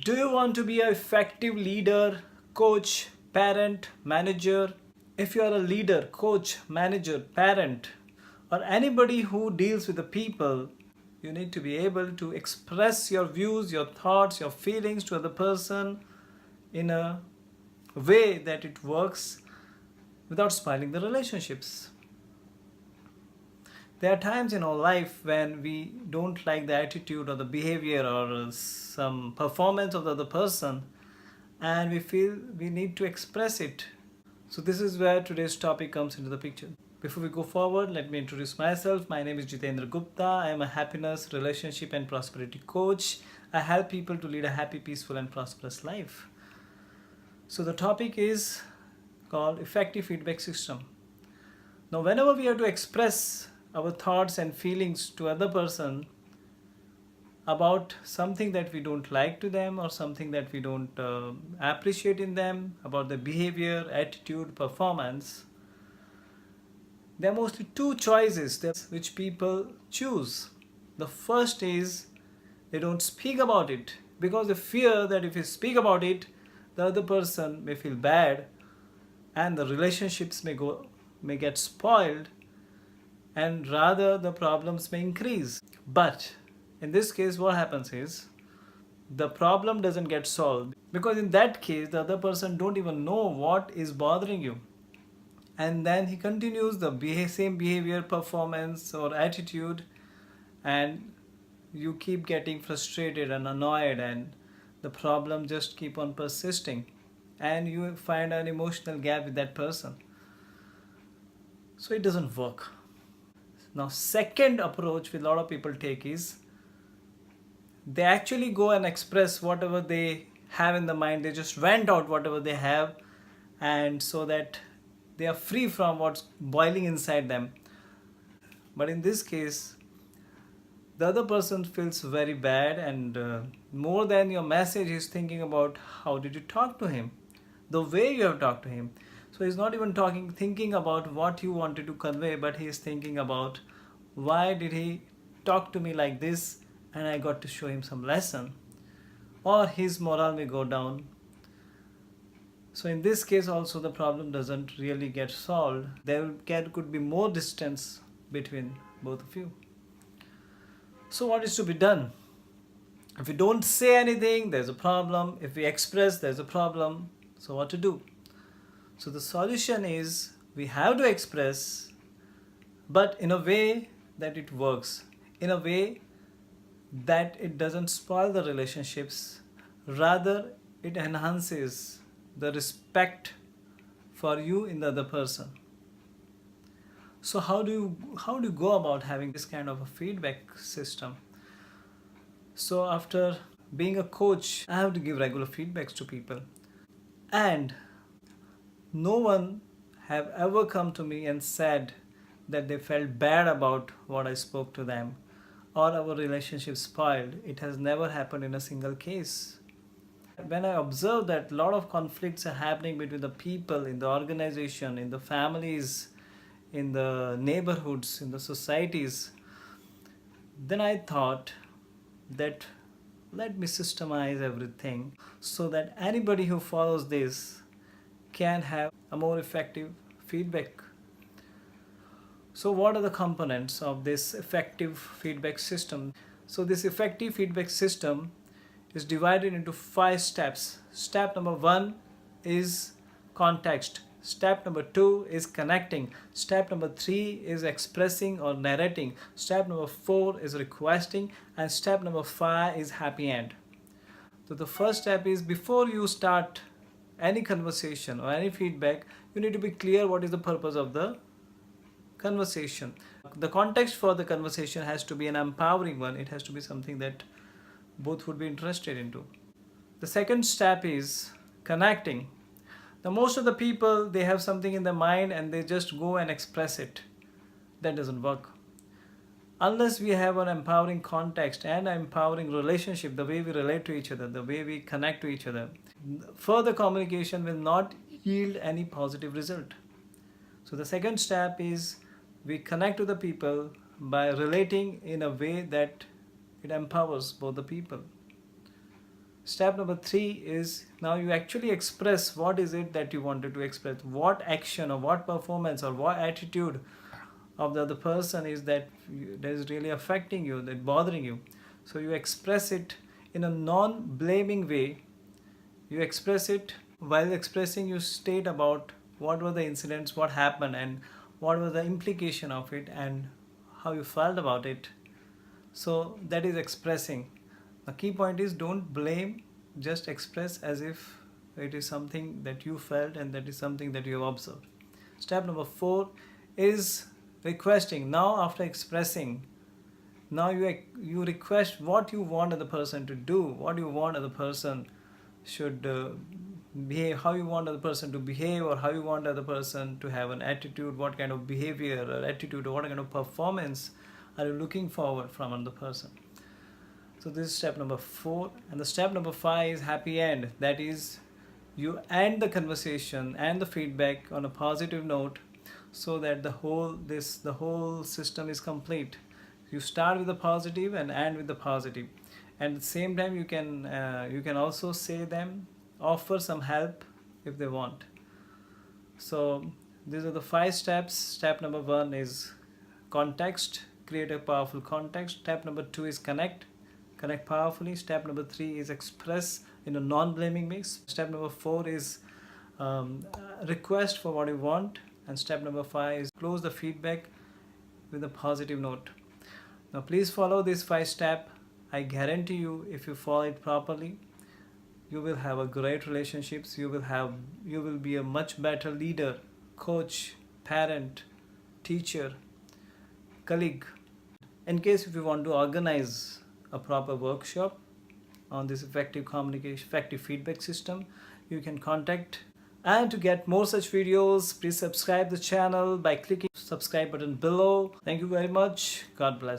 Do you want to be an effective leader, coach, parent, manager? If you are a leader, coach, manager, parent, or anybody who deals with the people, you need to be able to express your views, your thoughts, your feelings to other person in a way that it works without spoiling the relationships. There are times in our life when we don't like the attitude or the behavior or some performance of the other person, and we feel we need to express it. So this is where today's topic comes into the picture. Before we go forward, let me introduce myself. My name is Jitendra Gupta. I am a happiness, relationship and prosperity coach. I help people to lead a happy, peaceful and prosperous life. So the topic is called effective feedback system. Now whenever we have to express our thoughts and feelings to other person about something that we don't like to them or something that we don't appreciate in them, about their behavior, attitude, performance, there are mostly two choices which people choose. The first is they don't speak about it because they fear that if you speak about it, the other person may feel bad and the relationships may get spoiled, and rather the problems may increase. But in this case what happens is the problem doesn't get solved, because in that case the other person don't even know what is bothering you, and then he continues the same behavior, performance or attitude, and you keep getting frustrated and annoyed, and the problem just keep on persisting, and you find an emotional gap with that person. So it doesn't work. Now second approach which a lot of people take is they actually go and express whatever they have in the mind. They just vent out whatever they have, and so that they are free from what's boiling inside them. But in this case the other person feels very bad, and more than your message, he's thinking about how did you talk to him, the way you have talked to him. So he's not even thinking about what you wanted to convey, but he's thinking about why did he talk to me like this, and I got to show him some lesson, or his morale may go down. So in this case also the problem doesn't really get solved. There could be more distance between both of you. So what is to be done? If we don't say anything, there's a problem. If we express, there's a problem. So what to do? So the solution is we have to express, but in a way that it works, in a way that it doesn't spoil the relationships, rather it enhances the respect for you in the other person. So how do you go about having this kind of a feedback system? So after being a coach, I have to give regular feedbacks to people, and no one have ever come to me and said that they felt bad about what I spoke to them or our relationship spoiled. It has never happened in a single case. When I observe that a lot of conflicts are happening between the people in the organization, in the families, in the neighborhoods, in the societies, then I thought that let me systemize everything so that anybody who follows this can have a more effective feedback. So what are the components of this effective feedback system? So this effective feedback system is divided into 5 steps. Step number 1 is context. Step number 2 is connecting. Step number 3 is expressing or narrating. Step number 4 is requesting. And step number 5 is happy end. So the first step is, before you start any conversation or any feedback, you need to be clear what is the purpose of the conversation. The context for the conversation has to be an empowering one. It has to be something that both would be interested into. The second step is connecting. Now most of the people, they have something in their mind and they just go and express it. That doesn't work. Unless we have an empowering context and an empowering relationship, the way we relate to each other, the way we connect to each other, further communication will not yield any positive result. So the second step is we connect to the people by relating in a way that it empowers both the people. Step number 3 is now you actually express what is it that you wanted to express, what action or what performance or what attitude of the other person is that is really affecting you, that bothering you. So you express it in a non-blaming way. You express it. While expressing, you state about what were the incidents, what happened, and what was the implication of it, and how you felt about it. So that is expressing. The key point is don't blame, just express as if it is something that you felt and that is something that you have observed. Step number 4 is requesting. Now after expressing, now you request what you want the person to do, what you want the person should behave, how you want the person to behave, or how you want the person to have an attitude, what kind of behavior or attitude or what kind of performance are you looking forward from another person. So this is step number 4. And the step number 5 is happy end. That is, you end the conversation and the feedback on a positive note, so that the whole system is complete. You start with the positive and end with the positive. And at the same time, you can also say them, offer some help if they want. So these are the 5 steps. Step number 1 is context, create a powerful context. Step number 2 is connect powerfully. Step number 3 is express in a non-blaming mix. Step number 4 is request for what you want. And step number 5 is close the feedback with a positive note. Now please follow this 5 step. I guarantee you, if you follow it properly, you will have a great relationships. You will be a much better leader, coach, parent, teacher, colleague. In case if you want to organize a proper workshop on this effective communication, effective feedback system, you can contact. And to get more such videos, please subscribe the channel by clicking subscribe button below. Thank you very much. God bless.